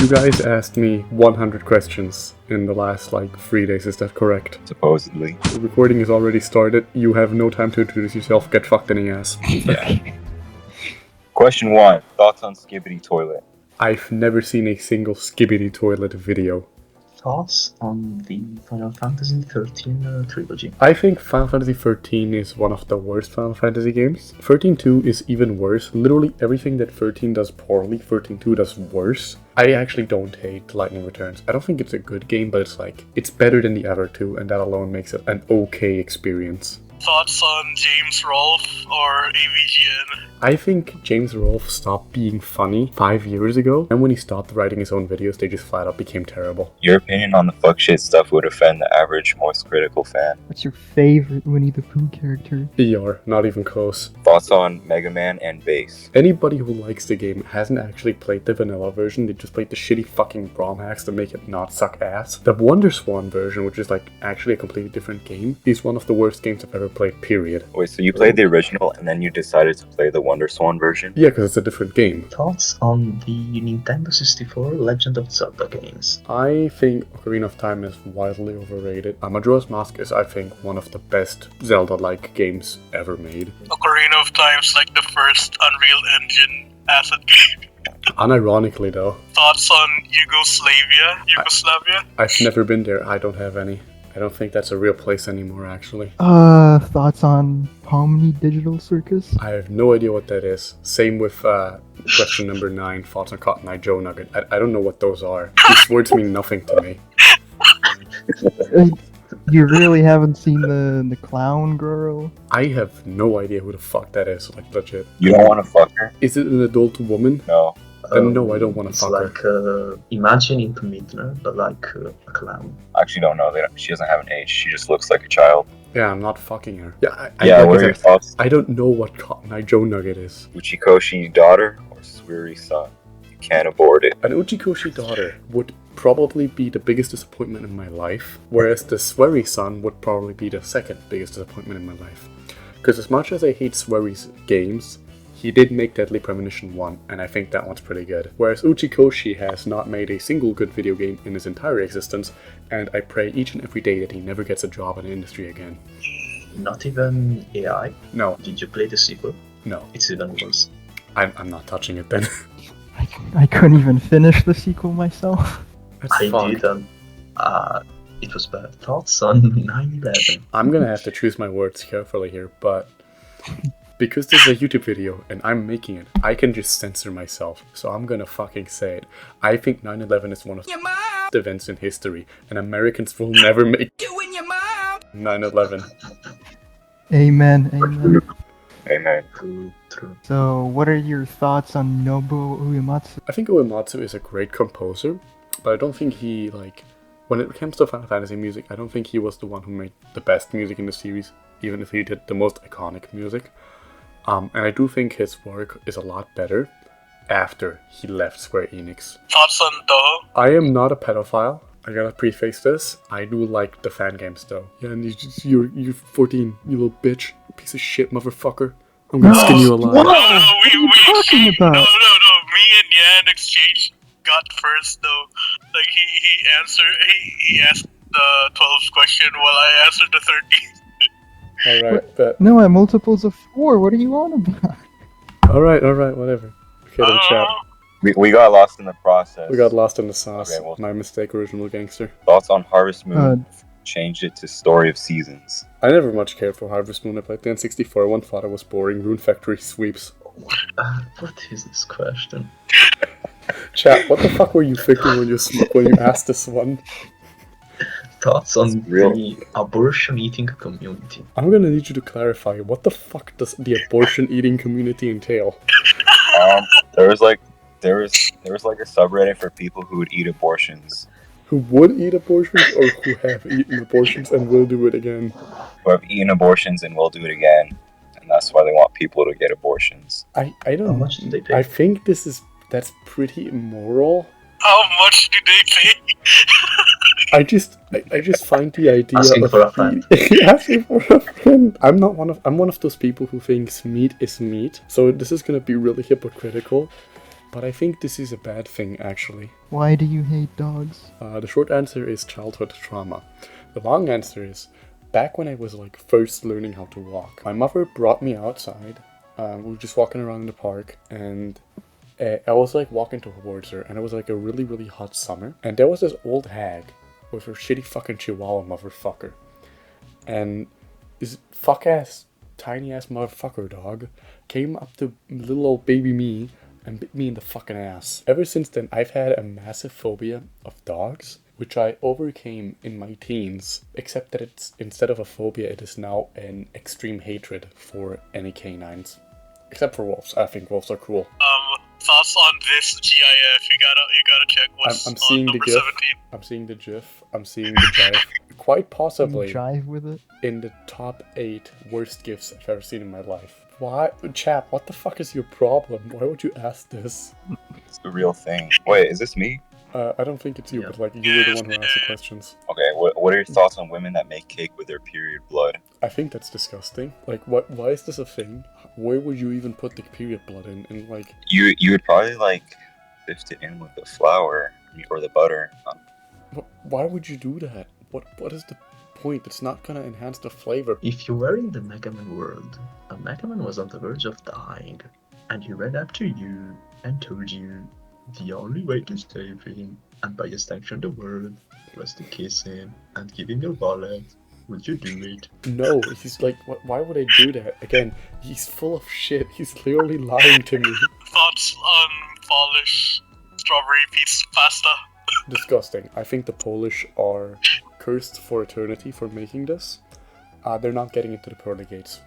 You guys asked me 100 questions in the last, 3 days, is that correct? Supposedly. The recording is already started. You have no time to introduce yourself. Get fucked in the ass. Yeah. Question 1. Thoughts on Skibbity Toilet? I've never seen a single Skibbity Toilet video. Thoughts on the Final Fantasy XIII trilogy? I think Final Fantasy XIII is one of the worst Final Fantasy games. 13-2 is even worse. Literally everything that 13 does poorly, 13-2 does worse. I actually don't hate Lightning Returns. I don't think it's a good game, but it's better than the other two, and that alone makes it an okay experience. Thoughts on James Rolfe or AVGN? I think James Rolfe stopped being funny 5 years ago, and when he stopped writing his own videos, they just flat out became terrible. Your opinion on the fuck shit stuff would offend the average, most critical fan. What's your favorite Winnie the Pooh character? ER, not even close. Thoughts on Mega Man and Bass? Anybody who likes the game hasn't actually played the vanilla version, they just played the shitty fucking ROM hacks to make it not suck ass. The Wonder Swan version, which is actually a completely different game, is one of the worst games I've ever played, period. Wait, so you played the original and then you decided to play the Wonder Swan version? Yeah, because it's a different game. Thoughts on the Nintendo 64 Legend of Zelda games? I think Ocarina of Time is wildly overrated. Majora's Mask is, I think, one of the best Zelda-like games ever made. Ocarina of Time's like the first Unreal Engine asset game. Unironically, though. Thoughts on Yugoslavia? I've never been there. I don't have any. I don't think that's a real place anymore, actually. Thoughts on Pomni Digital Circus? I have no idea what that is. Same with question number 9, thoughts on Cotton Eye Joe Nugget. I don't know what those are. These words mean nothing to me. You really haven't seen the clown girl? I have no idea who the fuck that is, legit. You don't want to fuck her? Is it an adult woman? No. Then no, I don't want to fuck her. It's like Imagine into Midna, but like a clown. I actually don't know. She doesn't have an age. She just looks like a child. Yeah, I'm not fucking her. What are your thoughts? I don't know what Cotton Eye Joe Nugget is. Uchikoshi daughter or Swiri son? You can't abort it. An Uchikoshi daughter would probably be the biggest disappointment in my life, whereas the Swery son would probably be the second biggest disappointment in my life. Because as much as I hate Swery's games, he did make Deadly Premonition 1, and I think that one's pretty good. Whereas Uchikoshi has not made a single good video game in his entire existence, and I pray each and every day that he never gets a job in the industry again. Not even AI? No. Did you play the sequel? No. It's even worse. I'm not touching it then. I couldn't even finish the sequel myself. That's I fucked. did, it was bad. Thoughts on 9/11? I'm gonna have to choose my words carefully here, but because this is a YouTube video and I'm making it, I can just censor myself, so I'm gonna fucking say it. I think 9/11 is one of the events in history, and Americans will never make 9/11. Amen. Amen. True. So, what are your thoughts on Nobuo Uematsu? I think Uematsu is a great composer, but I don't think he, when it comes to Final Fantasy music, I don't think he was the one who made the best music in the series, even if he did the most iconic music. And I do think his work is a lot better after he left Square Enix. Thoughts on Toho? I am not a pedophile. I gotta preface this. I do like the fan games though. Yeah, and you're 14, you little bitch, piece of shit, motherfucker. I'm gonna skin you alive. What? No, What are you talking about? No. Me and Yan exchanged got first though. Like he asked the 12th question while I answered the 13th. Alright, bet. No, at multiples of 4. What are you on about? Alright, whatever. Okay, then chat. We got lost in the process. We got lost in the sauce. Okay, well- My mistake, original gangster. Thoughts on Harvest Moon? Changed it to Story of Seasons. I never much cared for Harvest Moon. I played the N64 one, thought it was boring. Rune Factory sweeps. What is this question? Chat, what the fuck were you thinking when you asked this one? Thoughts on real. the abortion eating community? I'm gonna need you to clarify, what the fuck does the abortion eating community entail? There was like a subreddit for people who would eat abortions. Who would eat abortions or who have eaten abortions and will do it again? Who have eaten abortions and will do it again. And that's why they want people to get abortions. I don't How much do they pay? I think that's pretty immoral. How much do they pay? I just find the idea Asking of for a friend. asking for a friend. I'm one of those people who thinks meat is meat. So this is gonna be really hypocritical. But I think this is a bad thing, actually. Why do you hate dogs? The short answer is childhood trauma. The long answer is, back when I was like first learning how to walk, my mother brought me outside. We were just walking around the park, and I was like walking towards her, and it was like a really, really hot summer. And there was this old hag with her shitty fucking chihuahua motherfucker. And this fuck ass, tiny ass motherfucker dog came up to little old baby me and bit me in the fucking ass. Ever since then, I've had a massive phobia of dogs, which I overcame in my teens, except that it's, instead of a phobia, it is now an extreme hatred for any canines. Except for wolves. I think wolves are cool. Thoughts on this GIF? You gotta check what's I'm on seeing the number GIF. 17. I'm seeing the GIF. I'm seeing the GIF. Quite Can you possibly jive with it? in the top 8 worst GIFs I've ever seen in my life. Why? Chap, what the fuck is your problem? Why would you ask this? It's the real thing. Wait, is this me? I don't think it's you, Yeah. but like, you were the one who asked the questions. Okay, what are your thoughts on women that make cake with their period blood? I think that's disgusting. Like, why is this a thing? Where would you even put the period blood in? And like, You would probably like sift it in with the flour or the butter. why would you do that? What is the point? It's not gonna enhance the flavor. If you were in the Mega Man world, a Mega Man was on the verge of dying, and he ran up to you and told you the only way to save him, and by extension the world, was to kiss him and give him your wallet. Would you do it? No, he's like, why would I do that? Again, he's full of shit. He's clearly lying to me. Thoughts on Polish strawberry pizza pasta? Disgusting. I think the Polish are cursed for eternity for making this. They're not getting into the pearly gates.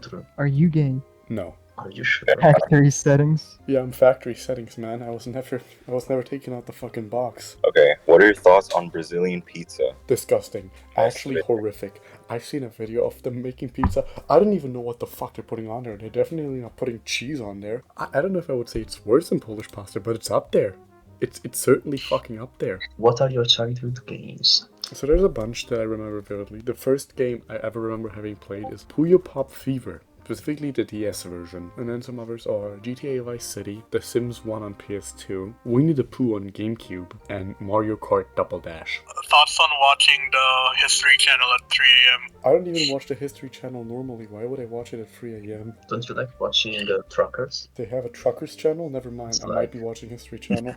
True. Are you gay? No. Are you sure? Factory settings. Yeah, I'm factory settings, man. I was never taking out the fucking box. Okay, what are your thoughts on Brazilian pizza? Disgusting. Actually horrific. I've seen a video of them making pizza. I don't even know what the fuck they're putting on there. They're definitely not putting cheese on there. I don't know if I would say it's worse than Polish pasta, but it's up there. It's certainly fucking up there. What are your childhood games? So there's a bunch that I remember vividly. The first game I ever remember having played is Puyo Pop Fever. Specifically the DS version, and then some others are GTA Vice City, The Sims 1 on PS2, Winnie the Pooh on GameCube, and Mario Kart Double Dash. Thoughts on watching the History Channel at 3 a.m.? I don't even watch the History Channel normally. Why would I watch it at 3 a.m.? Don't you like watching the truckers? They have a Truckers channel? Never mind, I might be watching History Channel.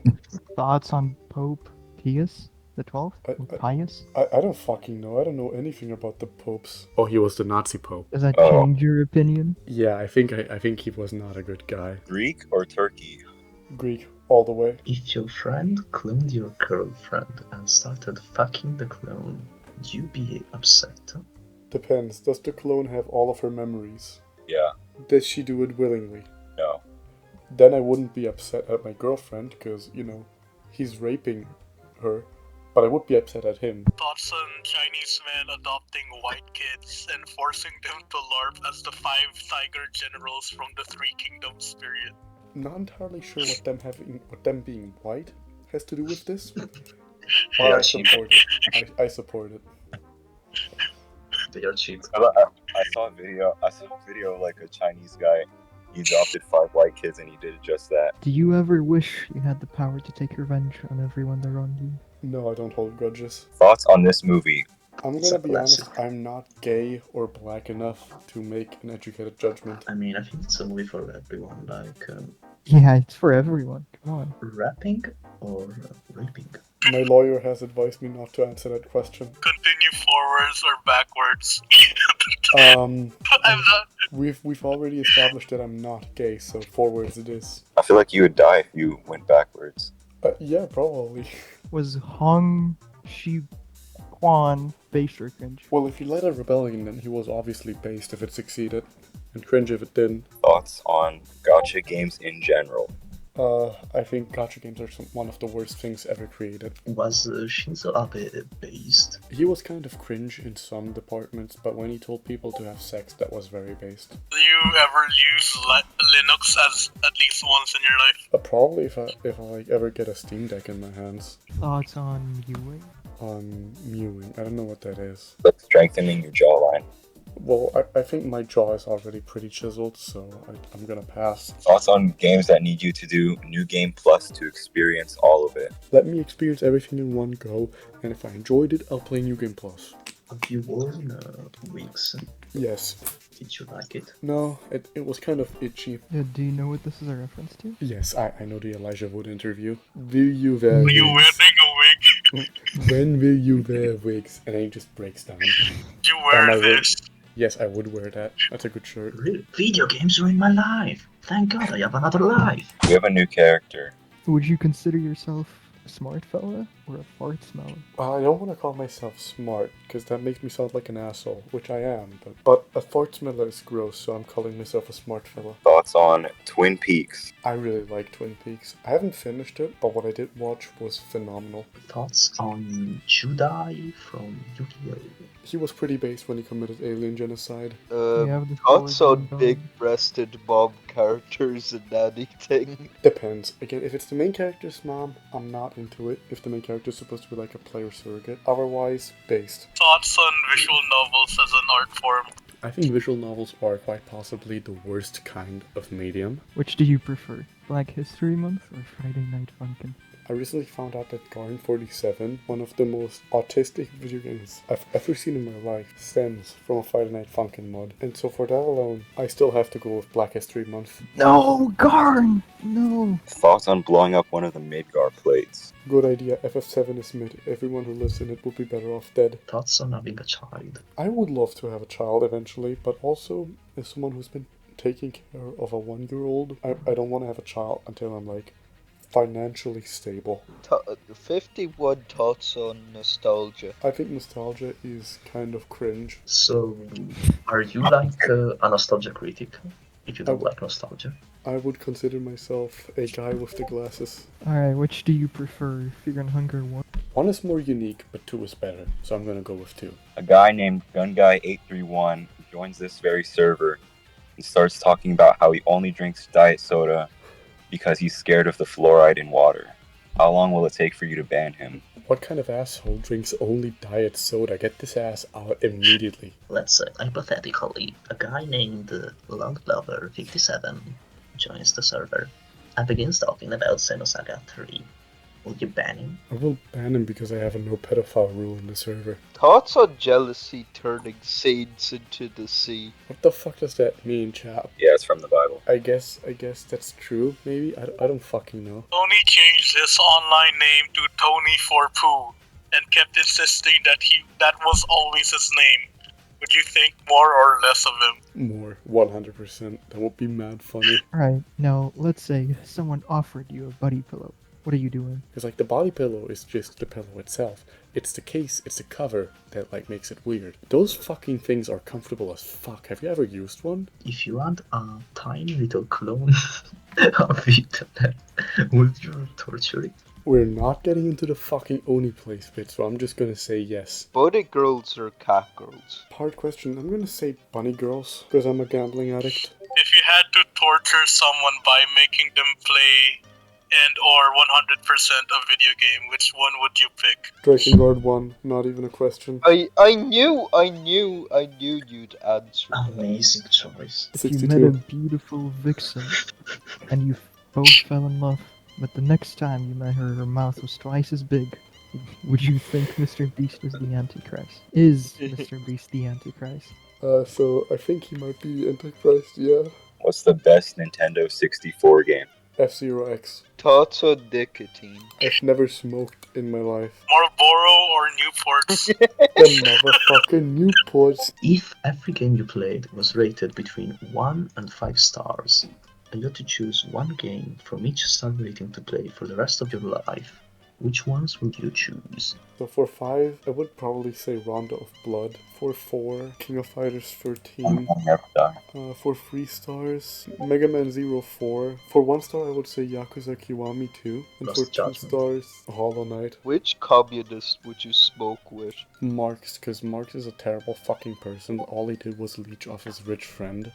Thoughts on Pope Pius the 12th? I- Pius? I don't fucking know. I don't know anything about the popes. Oh, he was the Nazi pope. Does that Oh. change your opinion? Yeah, I think he was not a good guy. Greek or turkey? Greek, all the way. If your friend cloned your girlfriend and started fucking the clone, would you be upset? Depends. Does the clone have all of her memories? Yeah, Does she do it willingly? no. Then I wouldn't be upset at my girlfriend, because, you know, he's raping her. But I would be upset at him. Thoughts on Chinese men adopting white kids and forcing them to LARP as the 5 tiger generals from the 3 kingdoms period? Not entirely sure what them being white has to do with this. But They I are cheap. support it. I support it. They are cheap. I saw a video of like a Chinese guy. He adopted 5 white kids and he did just that. Do you ever wish you had the power to take revenge on everyone that wronged you? No, I don't hold grudges. Thoughts on this movie? I'm It's gonna a be honest, classic. I'm not gay or black enough to make an educated judgment. I mean, I think it's a movie for everyone, like Yeah, it's for everyone. Come on. rapping or raping. My lawyer has advised me not to answer that question. Continue forwards or backwards? Um, I'm not. we've already established that I'm not gay, so forwards it is. I feel like you would die if you went backwards. Yeah, probably. Was Hong Shi Quan based or cringe? Well, if he led a rebellion, then he was obviously based if it succeeded, and cringe if it didn't. Thoughts on gacha games in general? I think gacha games are one of the worst things ever created. Was Shinzo Abe based? He was kind of cringe in some departments, but when he told people to have sex, that was very based. Do you ever use Linux as at least once in your life? Probably if I like ever get a Steam Deck in my hands. Thoughts on viewing? On mewing, I don't know what that is. Like strengthening your jawline. Well, I think my jaw is already pretty chiseled, so I'm gonna pass. Thoughts on games that need you to do New Game Plus to experience all of it? Let me experience everything in one go, and if I enjoyed it, I'll play New Game Plus. Have you worn wigs? Yes. Did you like it? No, it was kind of itchy. Yeah, do you know what this is a reference to? Yes, I know the Elijah Wood interview. Will you wear Are you wigs? wearing a wig? When will you wear wigs? And then he just breaks down. You Am wear I wearing- this. Yes, I would wear that. That's a good shirt. Really? Video games ruined my life. Thank God I have another life. We have a new character. Would you consider yourself a smart fella or a fart smeller? I don't want to call myself smart, because that makes me sound like an asshole, which I am. But a fart smeller is gross, so I'm calling myself a smart fella. Thoughts on Twin Peaks? I really like Twin Peaks. I haven't finished it, but what I did watch was phenomenal. Thoughts on Judai from Yu-Gi-Oh? He was pretty based when he committed alien genocide. You have the Thoughts sword on and gun. big-breasted mom characters and anything? Depends. Again, if it's the main character's mom, I'm not into it. If the main character's supposed to be like a player surrogate. Otherwise, based. Thoughts on visual novels as an art form? I think visual novels are quite possibly the worst kind of medium. Which do you prefer? Black History Month or Friday Night Funkin'? I recently found out that Garden 47, one of the most autistic video games I've ever seen in my life, stems from a Friday Night Funkin' mod. And so for that alone, I still have to go with Black History Month. No, Garn! No! Thoughts on blowing up one of the Midgar plates? Good idea, FF7 is mid. Everyone who lives in it would be better off dead. Thoughts on having a child? I would love to have a child eventually, but also, as someone who's been taking care of a 1-year-old, I don't want to have a child until I'm like financially stable. 51 thoughts on nostalgia. I think nostalgia is kind of cringe. So, are you like a nostalgia critic? If you don't like nostalgia? I would consider myself a guy with the glasses. Alright, which do you prefer? Fear and Hunger 1? 1 is more unique, but 2 is better, so I'm gonna go with 2. A guy named GunGuy831 joins this very server and starts talking about how he only drinks diet soda because he's scared of the fluoride in water. How long will it take for you to ban him? What kind of asshole drinks only diet soda? Get this ass out immediately. Let's say, hypothetically, a guy named Longlover57 joins the server and begins talking about Xenosaga 3. Will you ban him? I will ban him because I have a no pedophile rule in the server. Thoughts on jealousy turning saints into the sea? What the fuck does that mean, chap? Yeah, it's from the Bible. I guess that's true, maybe? I don't fucking know. Tony changed his online name to Tony for Pooh and kept insisting that was always his name. Would you think more or less of him? More, 100%. That would be mad funny. Alright, now let's say someone offered you a buddy pillow. What are you doing? Because, like, the body pillow is just the pillow itself. It's the case, it's the cover that, like, makes it weird. Those fucking things are comfortable as fuck. Have you ever used one? If you had a tiny little clone of it, would you torture it? We're not getting into the fucking Oni place bit, so I'm just gonna say yes. Bunny girls or cat girls? Hard question. I'm gonna say bunny girls, because I'm a gambling addict. If you had to torture someone by making them play and or 100% a video game, which one would you pick? Drakengard 1, not even a question. I knew you'd answer that. Amazing choice. If you met a 62. beautiful vixen and you both fell in love, but the next time you met her, her mouth was twice as big, would you think Mr. Beast was the Antichrist? Is Mr. Beast the Antichrist? So I think he might be the Antichrist, yeah. What's the best Nintendo 64 game? F-Zero X. Thoughts on nicotine? I've never smoked in my life. Marlboro or Newports? The motherfucking Newports. If every game you played was rated between 1 and 5 stars, and you had to choose one game from each star rating to play for the rest of your life, which ones would you choose? So for 5, I would probably say Rondo of Blood. For 4, King of Fighters 13. Never die. For 3 stars, Mega Man 04. For 1 star, I would say Yakuza Kiwami 2. And Lost for 2 Judgment. stars, Hollow Knight. Which communist would you smoke with? Marx, because Marx is a terrible fucking person. All he did was leech off his rich friend.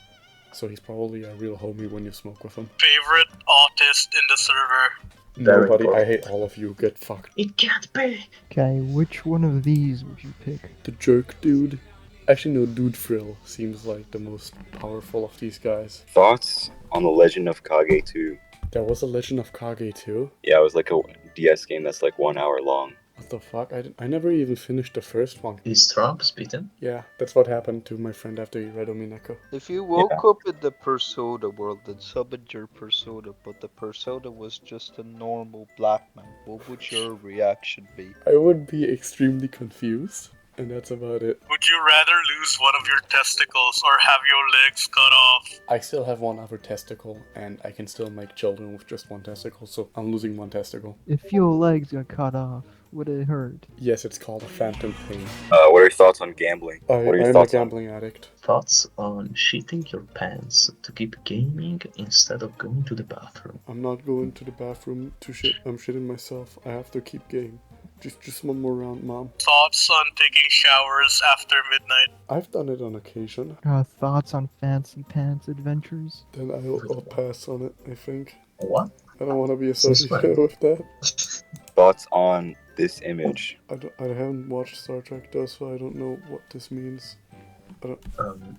So he's probably a real homie when you smoke with him. Favorite autist in the server? Very Nobody, I important. hate all of you. Get fucked. It can't be! Okay, which one of these would you pick? The jerk dude. Actually, no, Dude Frill seems like the most powerful of these guys. Thoughts on the Legend of Kage 2? There was a Legend of Kage too? Yeah, it was like a DS game that's like 1 hour long. What the fuck? I never even finished the first one. Is Trump spitting? Yeah, that's what happened to my friend after he read Omineko. If you woke up in the Persona world and summoned your Persona, but the Persona was just a normal black man, what would your reaction be? I would be extremely confused, and that's about it. Would you rather lose one of your testicles or have your legs cut off? I still have one other testicle, and I can still make children with just one testicle, so I'm losing one testicle. If your legs got cut off, would it hurt? Yes, it's called a phantom pain. What are your thoughts on gambling? I What are your am a thoughts on gambling addict. Thoughts on shitting your pants to keep gaming instead of going to the bathroom? I'm not going to the bathroom to shit. I'm shitting myself. I have to keep game. Just one more round, Mom. Thoughts on taking showers after midnight? I've done it on occasion. Thoughts on fancy pants adventures? Then I'll pass on it, I think. What? I don't want to be Since associated with that. Thoughts on this image? I haven't watched Star Trek though, so I don't know what this means.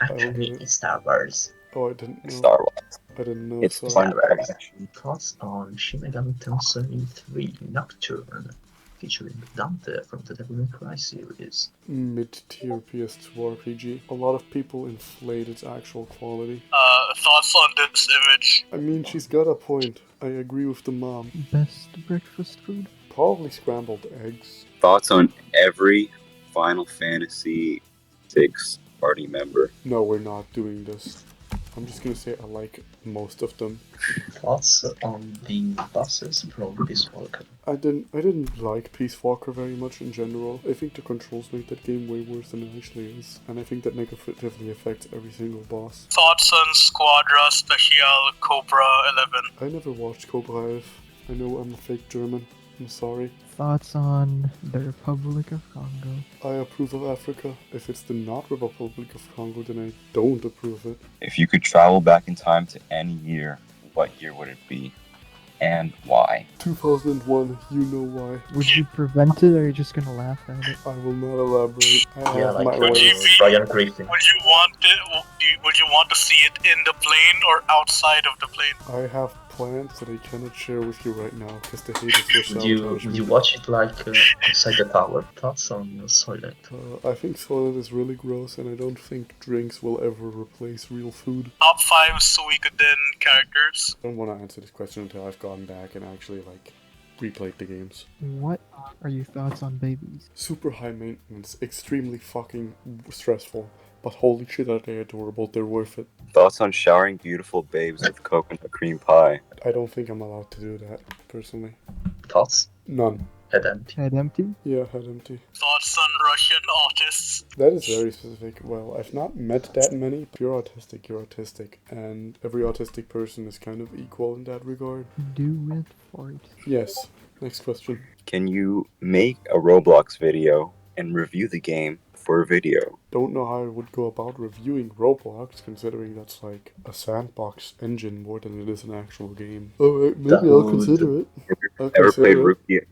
Actually, get it. it's Star Wars. Oh, I didn't know. Star Wars. I didn't know. It's Sorry. fun Star Wars. action. Thoughts on Shin Megami Tensei 3 Nocturne, featuring Dante from the Devil May Cry series. Mid-tier PS2 RPG. A lot of people inflate its actual quality. Thoughts on this image? I mean, she's got a point. I agree with the mom. Best breakfast food? Probably scrambled eggs. Thoughts on every Final Fantasy VI party member? No, we're not doing this. I'm just gonna say I like most of them. Thoughts on the bosses from Peace Walker. I didn't like Peace Walker very much in general. I think the controls make that game way worse than it actually is, and I think that negatively affects every single boss. Thoughts on Squadra Special Cobra 11? I never watched Cobra F. I know I'm a fake German. I'm sorry. Thoughts on the Republic of Congo? I approve of Africa. If it's the not Republic of Congo, then I don't approve it. If you could travel back in time to any year, what year would it be? And why? 2001, you know why. Would you prevent it, or are you just gonna laugh at it? I will not elaborate. I Yeah, have like my Would ways. you be- Brian Griffin. Would you want it? Would you want to see it in the plane or outside of the plane? I have plans that I cannot share with you right now because the haters will Would you, sabotage would me. you watch it like inside the tower? Thoughts on Soylent? I think Soylent is really gross, and I don't think drinks will ever replace real food. Top 5 Suikoden characters. I don't want to answer this question until I've gone back and actually replayed the games. What are your thoughts on babies? Super high maintenance, extremely fucking stressful, but holy shit are they adorable, they're worth it. Thoughts on showering beautiful babes with coconut cream pie? I don't think I'm allowed to do that, personally. Thoughts? None. Head empty. Head empty? Yeah, head empty. Thoughts on Russian autists. That is very specific. Well, I've not met that many. If you're autistic, and every autistic person is kind of equal in that regard. Do it for it. Yes. Next question. Can you make a Roblox video and review the game for a video? Don't know how I would go about reviewing Roblox, considering that's like a sandbox engine more than it is an actual game. Alright, maybe I'll consider it. I'll Ever played consider it.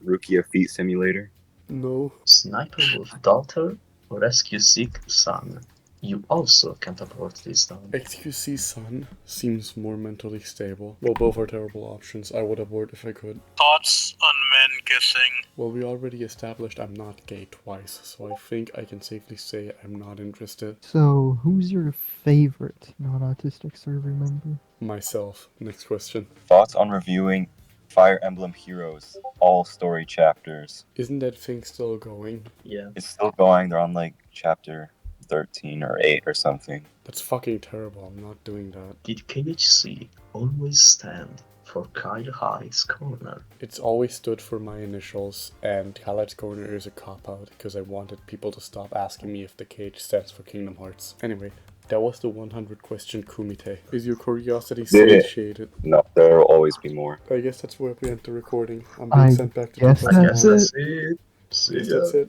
Rukia Feet Simulator? No. Sniper with daughter or rescue seek son. You also can't abort this down. XQC Sun seems more mentally stable. Well, both are terrible options. I would abort if I could. Thoughts on men kissing. Well, we already established I'm not gay twice, so I think I can safely say I'm not interested. So, who's your favorite non-autistic server member? Myself. Next question. Thoughts on reviewing Fire Emblem Heroes, all story chapters? Isn't that thing still going? Yeah. It's still going. They're on like chapter 13 or 8 or something. That's fucking terrible. I'm not doing that. Did KHC always stand for Kyle High's Corner? It's always stood for my initials, and Highlights Corner is a cop-out because I wanted people to stop asking me if the KH stands for Kingdom Hearts. Anyway, that was the 100 question Kumite. Is your curiosity Did it? satiated? No, there will always be more. I guess that's where we end the recording. I'm being I sent back to guess the I That's guess it. that's it. See Yes, ya. that's it.